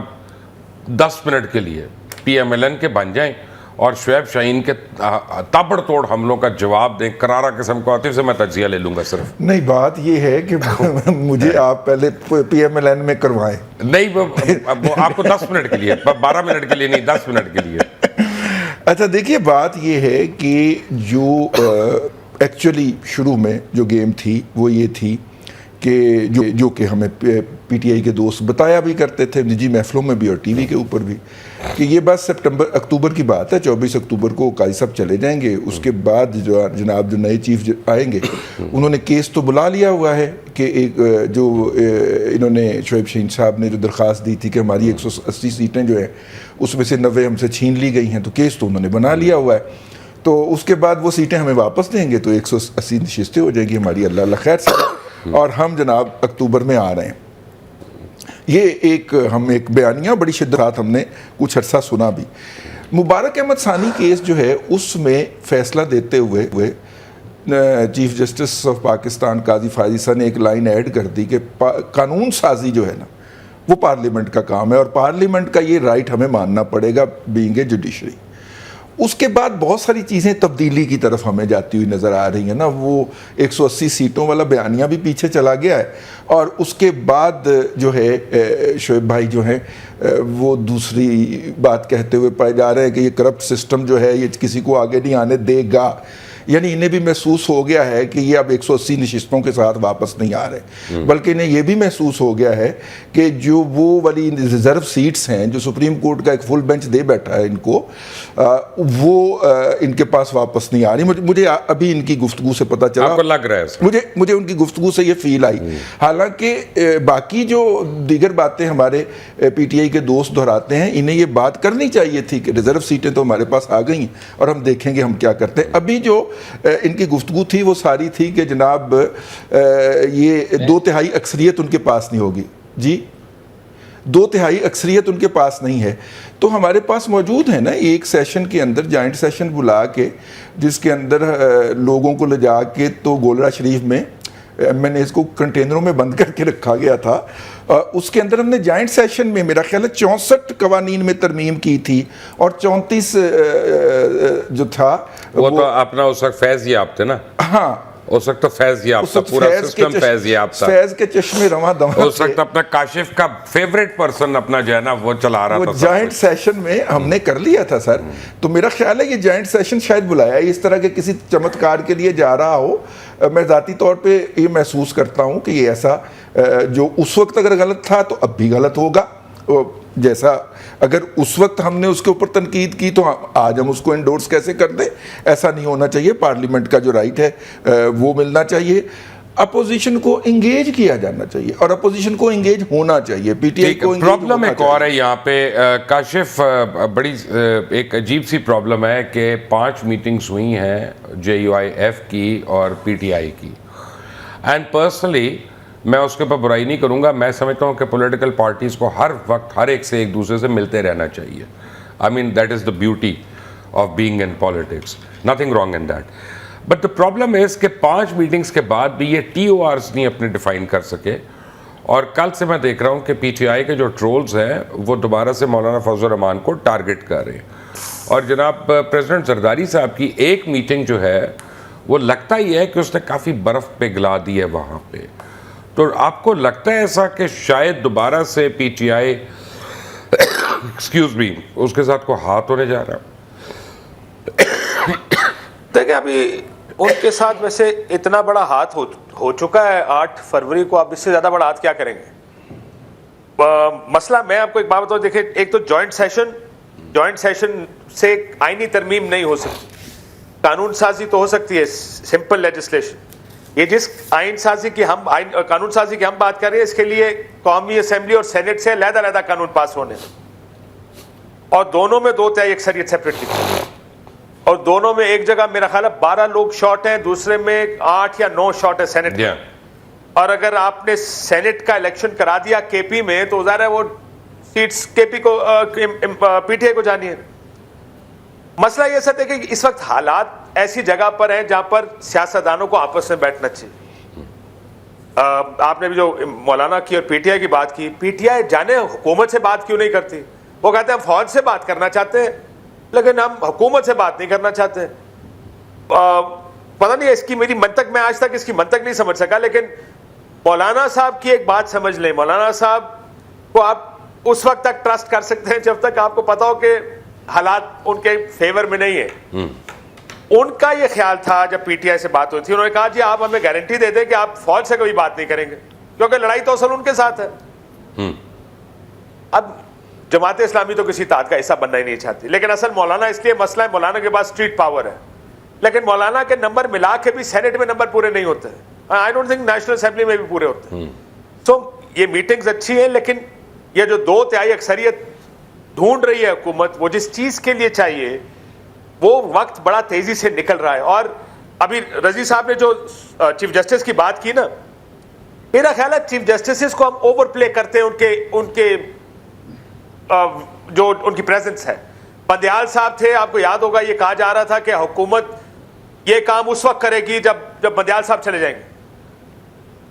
10 मिनट के लिए PMLN के बन जाएं और शुएब शाहीन के ताबड़तोड़ हमलों का जवाब दें, करारा किस्म को आतिफ से मैं तजिया ले लूँगा सिर्फ। नहीं, बात ये है कि मुझे आप पहले PMLN में करवाएं। नहीं, वो आपको 10 मिनट के लिए, 12 मिनट के लिए नहीं, 10 मिनट के लिए। अच्छा देखिए, बात ये है कि जो एक्चुअली शुरू में जो गेम थी वो ये थी कि जो कि हमें PTI के दोस्त बताया भी करते थे निजी महफिलों में भी और TV के ऊपर भी, कि ये बस अक्टूबर की बात है, 24 अक्टूबर को काजी साहब चले जाएंगे। उसके बाद जो जनाब जो नए चीफ आएंगे उन्होंने केस तो बुला लिया हुआ है कि एक जो इन्होंने शुएब शाहीन साहब ने जो दरख्वास्त दी थी कि हमारी 180 सीटें जो हैं उसमें से 90 हमसे छीन ली गई हैं, तो केस तो उन्होंने बना लिया हुआ है। तो उसके बाद वो सीटें हमें वापस देंगे तो 180 नशिस्तें हो जाएगी हमारी, अल्लाह खैर से। और हम जनाब अक्टूबर में आ रहे हैं। ये हम एक बयानिया बड़ी शिद्दत हमने कुछ अर्सा सुना भी। मुबारक अहमद सानी केस जो है उसमें फैसला देते हुए चीफ जस्टिस ऑफ पाकिस्तान काजी फायजी साहब ने एक लाइन ऐड कर दी कि कानून साजी जो है ना वो पार्लियामेंट का काम है और पार्लियामेंट का ये राइट हमें मानना पड़ेगा बीइंग ए जुडिशरी। उसके बाद बहुत सारी चीज़ें तब्दीली की तरफ हमें जाती हुई नज़र आ रही हैं ना। वो 180 सीटों वाला बयानिया भी पीछे चला गया है और उसके बाद जो है शुएब भाई जो हैं वो दूसरी बात कहते हुए पाए जा रहे हैं कि ये करप्ट सिस्टम जो है ये किसी को आगे नहीं आने देगा। यानी इन्हें भी महसूस हो गया है कि ये अब 180 नशिस्तों के साथ वापस नहीं आ रहे, बल्कि इन्हें ये भी महसूस हो गया है कि जो वो वाली रिजर्व सीट्स हैं जो सुप्रीम कोर्ट का एक फुल बेंच दे बैठा है इनको, वो इनके पास वापस नहीं आ रही। मुझे अभी इनकी गुफ्तगू से पता चला, आपको लग रहा है मुझे उनकी गुफ्तगू से ये फील आई। हालांकि बाकी जो दीगर बातें हमारे PTI के दोस्त दोहराते हैं, इन्हें ये बात करनी चाहिए थी कि रिजर्व सीटें तो हमारे पास आ गई हैं और हम देखेंगे हम क्या करते हैं। अभी जो इनकी गुफ्तगू थी वो सारी थी कि जनाब ये 2/3 अक्सरियत उनके पास नहीं होगी। जी, 2/3 अक्सरियत उनके पास नहीं है। तो हमारे पास मौजूद है ना एक सेशन के अंदर, जॉइंट सेशन बुला के, जिसके अंदर लोगों को ले जा के तो गोलरा शरीफ में मैंने इसको कंटेनरों में बंद करके रखा गया था। उसके अंदर हमने जॉइंट सेशन में मेरा ख्याल है 64 कवानीन में तरमीम की थी और 34 जो था वो तो अपना उस वक्त फैज याब थे ना। हाँ, उस वक्त तो फैज याब था, पूरा सिस्टम फैज याब था, फैज के चश्मे रवा दवा। उस वक्त अपना काशिफ का फेवरेट पर्सन अपना जो है ना वो चला रहा था। जॉइंट सेशन में हमने कर लिया था सर। तो मेरा ख्याल है ये जॉइंट सेशन शायद बुलाया इस तरह के किसी चमत्कार के लिए जा रहा हो। मैं ज़ाती तौर पे ये महसूस करता हूँ कि ये ऐसा जो उस वक्त अगर गलत था तो अब भी गलत होगा। जैसा अगर उस वक्त हमने उसके ऊपर तनकीद की तो आज हम उसको एंडोर्स कैसे कर दें? ऐसा नहीं होना चाहिए। पार्लियामेंट का जो राइट है वो मिलना चाहिए। अपोजिशन को इंगेज किया जाना चाहिए और अपोजिशन को इंगेज होना चाहिए। PTI को प्रॉब्लम एक और है यहाँ पे काशिफ, बड़ी एक अजीब सी प्रॉब्लम है कि 5 मीटिंग्स हुई हैं JUIF की और PTI की। एंड पर्सनली मैं उसके ऊपर बुराई नहीं करूँगा। मैं समझता हूँ कि पॉलिटिकल पार्टीज़ को हर वक्त हर एक से एक दूसरे से मिलते रहना चाहिए। I mean that is the beauty of being in politics, nothing wrong in that. But the problem is कि 5 मीटिंग्स के बाद भी ये TORs नहीं अपने डिफ़ाइन कर सके। और कल से मैं देख रहा हूँ कि PTI के जो ट्रोल्स हैं वो दोबारा से मौलाना फजल रहमान को टारगेट कर रहे हैं। और जनाब प्रेसिडेंट जरदारी साहब की एक मीटिंग जो है वो लगता ही है कि उसने काफ़ी बर्फ़ पिघला दी है वहाँ पे। तो आपको लगता है ऐसा कि शायद दोबारा से PTI एक्सक्यूज मी उसके साथ को हाथ होने जा रहा है? देखिए, अभी उनके साथ वैसे इतना बड़ा हाथ हो चुका है 8 फरवरी को। आप इससे ज्यादा बड़ा हाथ क्या करेंगे? मसला मैं आपको एक बात बताऊं। देखिए, एक तो जॉइंट सेशन से आईनी तरमीम नहीं हो सकती, कानून साजी तो हो सकती है, सिंपल लेजिस्लेशन। ये जिस आइन साजी की हम कानून साजी की हम बात कर रहे हैं, इसके लिए कौमी असेंबली और सेनेट से अलग-अलग कानून पास होने और दोनों में 2/3 अक्सरियत सेपरेट लिखी और दोनों में एक जगह मेरा ख्याल है 12 लोग शॉर्ट हैं, दूसरे में 8 या 9 शॉर्ट है सेनेट में। और अगर आपने सेनेट का इलेक्शन करा दिया KP में तो ज़ाहिर है वो सीट्स KP को PTI को जानी है। मसला ये सर है कि इस वक्त हालात ऐसी जगह पर हैं जहां पर सियासतदानों को आपस में बैठना चाहिए। आपने भी जो मौलाना की और PTI की बात की, PTI जाने हुकूमत से बात क्यों नहीं करती? वो कहते हैं फौज से बात करना चाहते हैं। लेकिन हम हुकूमत से बात नहीं करना चाहते। पता नहीं इसकी मेरी मंतक, मैं आज तक इसकी मंतक नहीं समझ सका। लेकिन मौलाना साहब की एक बात समझ लें, मौलाना साहब को आप उस वक्त तक ट्रस्ट कर सकते हैं जब तक आपको पता हो कि हालात उनके फेवर में नहीं है। उनका ये ख्याल था, जब पीटीआई से बात हुई थी, उन्होंने कहा जी आप हमें गारंटी दे दें कि आप फौज से कोई बात नहीं करेंगे, क्योंकि लड़ाई तो असल उनके साथ है। अब जमात इस्लामी तो किसी ताकत का हिस्सा बनना ही नहीं चाहती, लेकिन असल मौलाना इसलिए मसला है, मौलाना के पास स्ट्रीट पावर है, लेकिन मौलाना के नंबर मिला के भी सेनेट में नंबर पूरे नहीं होते। I don't think national assembly में भी पूरे होते हैं। तो ये मीटिंग्स अच्छी है, लेकिन ये जो 2/3 अक्सरियत ढूंढ रही है हुकूमत, वो जिस चीज के लिए चाहिए वो वक्त बड़ा तेजी से निकल रहा है। और अभी रजी साहब ने जो चीफ जस्टिस की बात की ना, मेरा ख्याल है चीफ जस्टिस को हम ओवर प्ले करते हैं उनके जो उनकी प्रेजेंस है। बंदयाल साहब थे, आपको याद होगा, ये कहा जा रहा था कि हुकूमत ये काम उस वक्त करेगी जब बंदयाल साहब चले जाएंगे।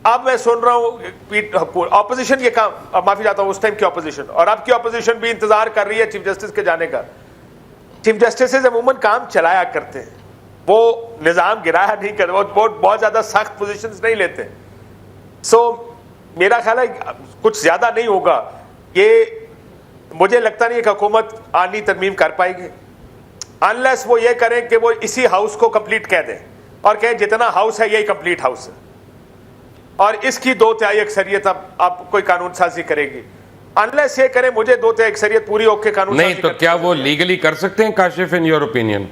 अब मैं सुन रहा हूं ऑपोजिशन ये काम, अब माफी चाहता हूं उस टाइम की ऑपोजिशन, और अब की ऑपोजिशन भी इंतजार कर रही है चीफ जस्टिस के जाने का। चीफ जस्टिस अमूमन काम चलाया करते हैं, वो निजाम गिराया नहीं करते, वो बहुत ज्यादा सख्त पोजीशंस नहीं लेते। सो मेरा ख्याल है कुछ ज्यादा नहीं होगा। ये मुझे लगता नहीं है कि हुकूमत आनी तरमीम कर पाएगी, अनलेस वो ये करें कि वो इसी हाउस को कंप्लीट कह दें और कहें जितना हाउस है यही कंप्लीट हाउस है, और इसकी 2/3 अक्सरियत अब कोई कानून साजी करेगी। अनलेस ये करें, मुझे 2/3 अक्सरियत पूरी होके कानून नहीं तो क्या वो लीगली कर सकते हैं काशिफ, इन योर ओपिनियन?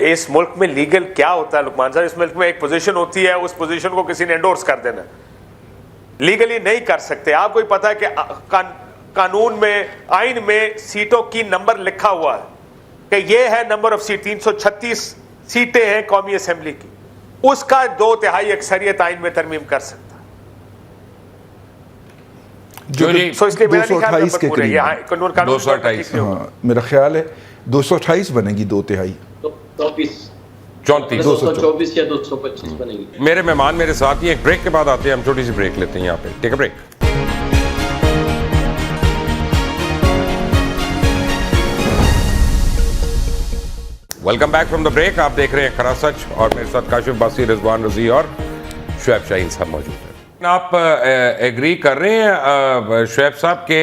इस मुल्क में लीगल क्या होता है लुकमान साहब? इस मुल्क में एक पोजीशन होती है, उस पोजीशन को किसी ने एंडोर्स कर देना। लीगली नहीं कर सकते। आपको ही पता है कि कानून में, आइन में सीटों की नंबर लिखा हुआ है कि ये है नंबर ऑफ सीट, 336 सीटें हैं कौमी असेंबली की, उसका 2/3 अक्सरियत आइन में तरमीम कर सकता है। जो इसलिए मेरा नहीं ख्याल 228 के करीब, 228 मेरा ख्याल है 228 बनेगी 2/3। 34 224 या 225 बनेगी। मेरे मेहमान मेरे साथ ही, एक ब्रेक के बाद आते हैं, हम छोटी सी ब्रेक लेते हैं यहाँ पे। Take a break. Welcome back from the break. आप देख रहे हैं खरा सच, और मेरे साथ काशिफ बासी, रिजवान रजी और शुएब शाहीन साहब मौजूद हैं। आप एग्री कर रहे हैं शुएब साहब के,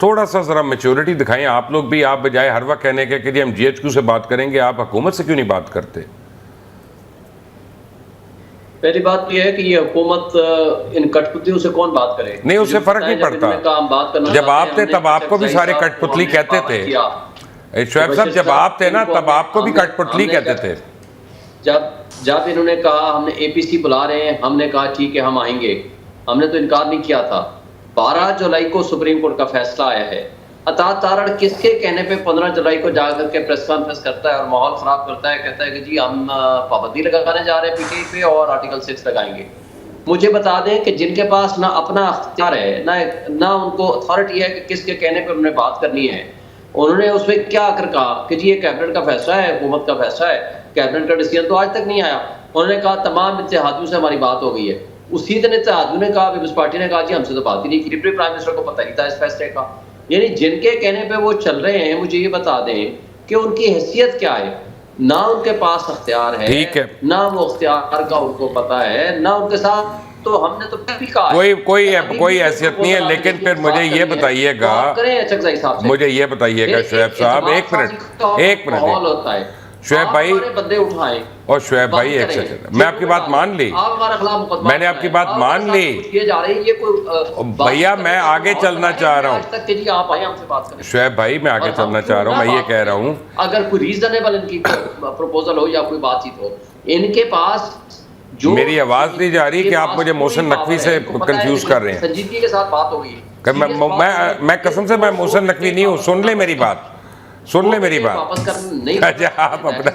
थोड़ा सा जरा मैच्योरिटी दिखाएं आप लोग भी, आप बजाय हर वक्त कहने के कि जी हम GHQ से बात करेंगे, आप हुकूमत से क्यों नहीं बात करते? पहली बात यह है कि ये हुकूमत इन कठपुतलियों से कौन बात करे? नहीं, उससे फर्क नहीं पड़ता। जब आप थे तब आपको भी सारे कठपुतली कहते थे। शुएब साहब जब आप थे ना तब आपको भी कठपुतली कहते थे। जब इन्होंने कहा हमने APC बुला रहे हैं, हमने कहा ठीक है हम आएंगे, हमने तो इनकार नहीं किया था। 12 जुलाई को सुप्रीम कोर्ट का फैसला आया है। अता तारड़ किसके कहने पे 15 जुलाई को जाकर के प्रेस कॉन्फ्रेंस करता है और माहौल खराब करता है, कहता है कि जी हम पाबंदी लगाने जा रहे हैं PTI पे और आर्टिकल 6 लगाएंगे। मुझे बता दें कि जिनके पास ना अपना अख्तियार है, ना उनको अथॉरिटी है कि किसके कहने पे उन्होंने बात करनी है, उन्होंने उसमें क्या आकर कहा कि जी ये कैबिनेट का फैसला है, हुकूमत का फैसला है, कैबिनेट का डिसीजन तो आज तक नहीं आया। उन्होंने कहा तमाम इत्तेहादियों से हमारी बात हो गई है। उसी दिन इत्तेहादियों ने कहा, पीपल्स पार्टी ने कहा जी हमसे तो बात ही नहीं की, डिप्टी प्राइम मिनिस्टर को पता ही था इस फैसले का। यानी जिनके कहने पे वो चल रहे हैं, मुझे ये बता दें कि उनकी हैसियत क्या है। ना उनके पास अख्तियार है, ना वो अख्तियार का उनको पता है, ना उनके साथ तो हमने तो भी कहा कोई हैसियत नहीं है। लेकिन फिर मुझे ये बताइएगा, मुझे ये बताइएगा शुएब साहब, एक मिनट होता है शुएब भाई, बंदे उठाएं। और शुएब भाई एक सेकंड, मैं आपकी बात मान ली, मैंने आपकी बात मान ली भैया, मैं आगे चलना चाह रहा हूँ शुएब भाई, मैं आगे चलना चाह रहा हूँ। मैं ये कह रहा हूँ अगर कोई रीजनेबल इनकी प्रपोजल हो या कोई बातचीत हो, इनके पास जो मेरी आवाज नहीं जा रही कि आप मुझे मोहसिन नकवी से कंफ्यूज कर रहे हैं। संजीदगी के साथ बात होगी। मैं कसम से मैं मोहसिन नकवी नहीं हूँ। सुन ले मेरी बात, सुन ले मेरी बात। अच्छा आप अपना,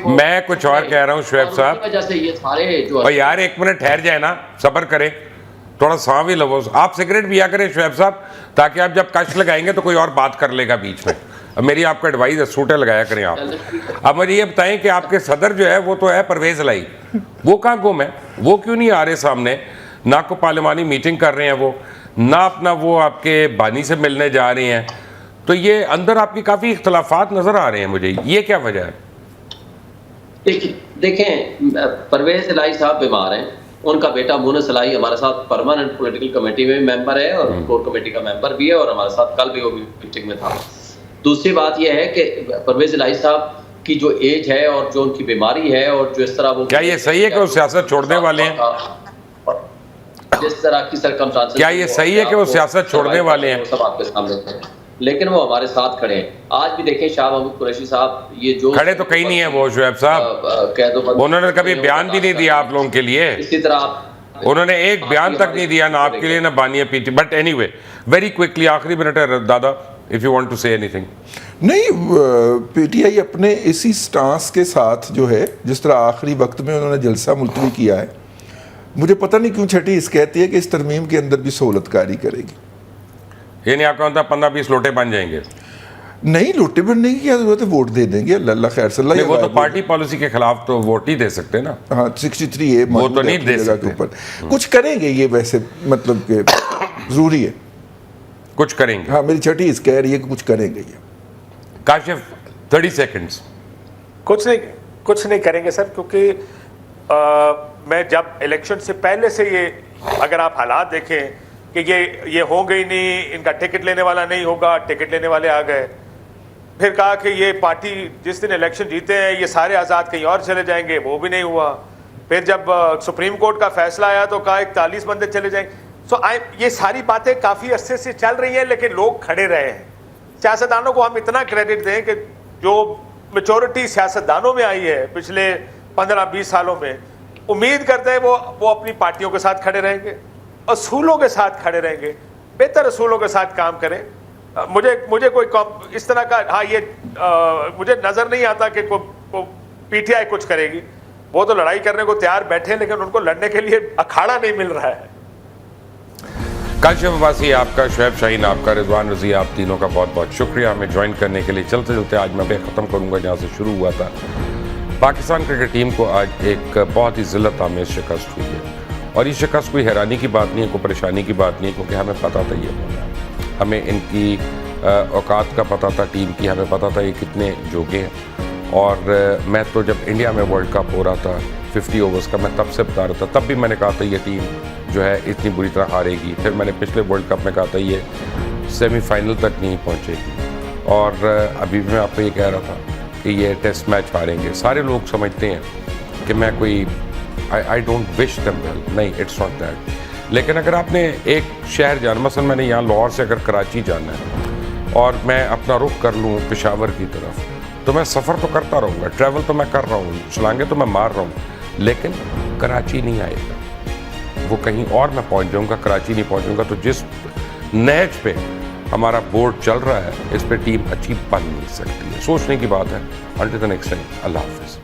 मैं कुछ और कह रहा हूँ शुएब साहब। और यार एक मिनट ठहर जाए ना, सब्र करें, थोड़ा सांस भी लो। आप सिगरेट पिया करें शुएब साहब, ताकि आप जब कश लगाएंगे तो कोई और बात कर लेगा बीच में। अब मेरी आपको एडवाइस है, सूटे लगाया करें आप। अब मुझे ये बताएं कि आपके सदर जो है वो तो है परवेज लाई, वो कहाँ गुम है? वो क्यों नहीं आ रहे सामने? ना को पार्लिमानी मीटिंग कर रहे हैं वो, ना अपना वो आपके बानी से मिलने जा रहे हैं। तो ये अंदर आपकी काफ़ी इख्तलाफात नज़र आ रहे हैं मुझे, ये क्या वजह है? देखें, परवेज इलाही साहब बीमार हैं, उनका बेटा मुनस इलाही हमारे साथ परमानेंट पॉलिटिकल कमेटी में मेंबर है और कोर कमेटी का मेंबर भी है और हमारे साथ कल भी वो मीटिंग में था। दूसरी बात यह है कि परवेज इलाही साहब की जो एज है और जो उनकी बीमारी है और जो इस तरह वो, क्या ये सही है कि वो सियासत छोड़ने वाले हैं? जिस तरह की सरकमस्टांसेस, क्या ये सही है कि वो सियासत छोड़ने वाले हैं? सब आपके सामने हैं, लेकिन वो हमारे साथ खड़े हैं। आज भी देखें शाह महमूद कुरैशी साहब, ये जो खड़े तो कहीं नहीं है वो शुएब साहब, उन्होंने कभी बयान भी नहीं दिया आप लोगों के लिए। इसी तरह आप, उन्होंने एक बयान तक नहीं दिया ना आपके लिए ना बानिया पीटी। बट एनीवे, वेरी क्विकली आखिरी मिनट है दादा, if you want to say anything. नहीं, पीटीआई अपने इसी स्टांस के साथ जो है, जिस तरह आखिरी वक्त में उन्होंने जलसा मुलतवी किया है, मुझे पता नहीं क्यों छठी इस कहती है कि इस तरमीम के अंदर भी सहूलतकारी करेगी। ये नहीं आपका मतलब 15-20 लोटे बन जाएंगे? नहीं, लोटे बनने की क्या जरूरत है, वोट दे देंगे, अल्लाह खैर सल्ला। वो तो पार्टी पॉलिसी के खिलाफ तो वोट ही दे सकते हैं ना। हाँ, 63A वो तो नहीं दे सकते के ऊपर कुछ करेंगे ये, वैसे मतलब के जरूरी है कुछ करेंगे। हाँ, मेरी छठी इस कह रही है कि कुछ करेंगे ये। काशिफ 30 सेकंड्स। कुछ नहीं करेंगे सर, क्योंकि मैं जब इलेक्शन से पहले से ये, अगर आप हालात देखें कि ये होंगे ही नहीं, इनका टिकट लेने वाला नहीं होगा, टिकट लेने वाले आ गए। फिर कहा कि ये पार्टी जिस दिन इलेक्शन जीते हैं ये सारे आज़ाद कहीं और चले जाएंगे, वो भी नहीं हुआ। फिर जब सुप्रीम कोर्ट का फैसला आया तो कहा 41 बंदे चले जाएंगे। ये सारी बातें काफ़ी अरसे से चल रही हैं, लेकिन लोग खड़े रहे हैं। सियासतदानों को हम इतना क्रेडिट दें कि जो मेचोरिटी सियासतदानों में आई है पिछले 15-20 सालों में, उम्मीद करते हैं वो अपनी पार्टियों के साथ खड़े रहेंगे, असूलों के साथ खड़े रहेंगे, बेहतर असूलों के साथ काम करें। मुझे कोई इस तरह का, हाँ, ये मुझे नज़र नहीं आता कि पीटीआई कुछ करेगी। वो तो लड़ाई करने को तैयार बैठे, लेकिन उनको लड़ने के लिए अखाड़ा नहीं मिल रहा है। काशिफ अब्बासी आपका, शुएब शाहीन आपका, रिजवान रज़ी आप तीनों का बहुत बहुत शुक्रिया हमें ज्वाइन करने के लिए। चलते चलते आज मैं ख़त्म करूँगा जहाँ से शुरू हुआ था। पाकिस्तान क्रिकेट टीम को आज एक बहुत ही ज़िल्लत आमेज़ शिकस्त हुई है, और ये शिकस्त कोई हैरानी की बात नहीं है, कोई परेशानी की बात नहीं है, क्योंकि हमें पता था ये होना है। हमें इनकी औकात का पता था टीम की, हमें पता था ये कितने जोगे हैं। और मैं तो जब इंडिया में वर्ल्ड कप हो रहा था 50 ओवर्स का, मैं तब से बता रहा था, तब भी मैंने कहा था ये टीम जो है इतनी बुरी तरह हारेगी। फिर मैंने पिछले वर्ल्ड कप में कहा था ये सेमीफाइनल तक नहीं पहुँचेगी, और अभी भी मैं आपको ये कह रहा था कि ये टेस्ट मैच हारेंगे। सारे लोग समझते हैं कि मैं कोई I don't wish them well, नहीं, इट्स नॉट दैट। लेकिन अगर आपने एक शहर जाना, मसलन मैंने यहाँ लाहौर से अगर कराची जाना है और मैं अपना रुख कर लूँ पेशावर की तरफ, तो मैं सफ़र तो करता रहूँगा, ट्रैवल तो मैं कर रहा हूँ, छलांगे तो मैं मार रहा हूँ, लेकिन कराची नहीं आएगा, वो कहीं और मैं पहुँच जाऊँगा, कराची नहीं पहुँचूँगा। तो जिस नहज पे हमारा बोर्ड चल रहा है, इस पे टीम अच्छी बन नहीं सकती है। सोचने की बात है। अंटिल द नेक्स्ट टाइम, अल्लाह हाफ़िज़।